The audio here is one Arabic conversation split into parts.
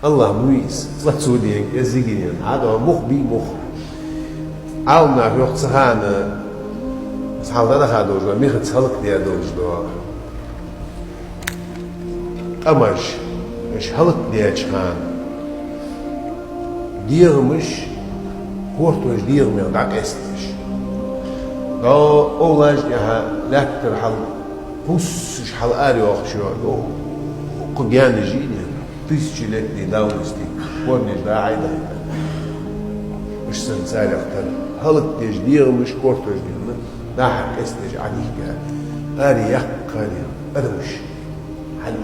الله مويس صلاتودين ازيجين هذا مخ بي مخ عاونا في وقت سهانا صحابنا هذا وجوا ميخ تسهلك دي هذا وجوا مش هلك دي أجهان دير مش كورتوش دير من دعك استش لو أولاج جها لكتر حل بوسش حل آري وخشوا قبيان جيني تيسجي لك دي داونستي كورنيش دا عيدا مش سنسالي اختار هلك ديش دير مش كورتوش دير دا حق استش عليك آري يقالي هذا مش هل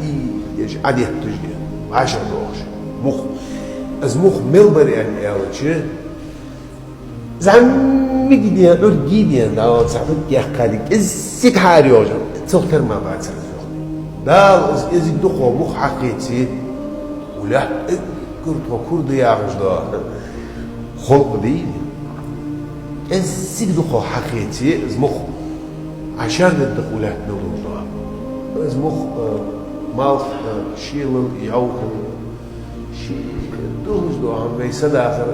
يج عادي تجي عشر دوش مخ از مخ ملبر يعني يالشي زعم مجدي أرجيني دا زعم يحكالك إزيك حاري وجه تذكر ما بعد سنة دا إزيك دخو مخ حقيقي ولا كرت وكرد يعرج دا خلق دي إزيك دخو حقيقي إز مخ عشان الدخولات نوضو دا إز مخ مال شيل يعوكم شيء دوش دو عم بيسد آخر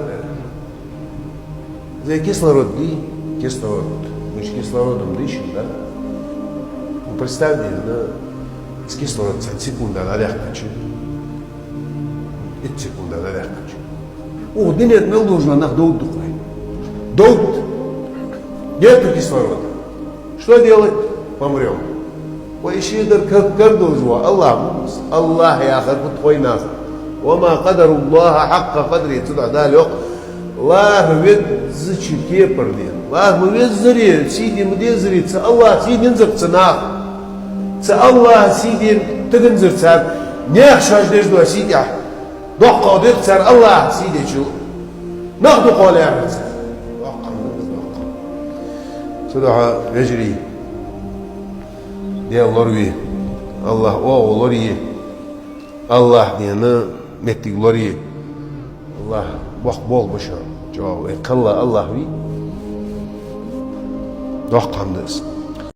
زي كيسلورод دي كيسلورод مش кислородом дышим, да? Ну представьте, с кислородом секунда на легкаче, это секунда на легкаче. О, да нет, мы должны на долг духай, долг, нету кислорода, что делать? Помрем. ويشيدر كردوجوا الله يا أخي بتخوي ناس وما قدر الله حق قدره تدع ذلك الله ويدزش كيبر دي الله ويدزري سيدي مديزري الله سيدي نزر تناخ الله سيدي تنزر تسار نيخ شاش ديجدوا سيدي دقة وديق تسار الله سيدي شو ناخدو قول يا عمل تسار دقة تدع يجري ديال لوري الله او لوري الله دينا متي لوري الله وقت بول بشر جو قلا الله وي دوق قندس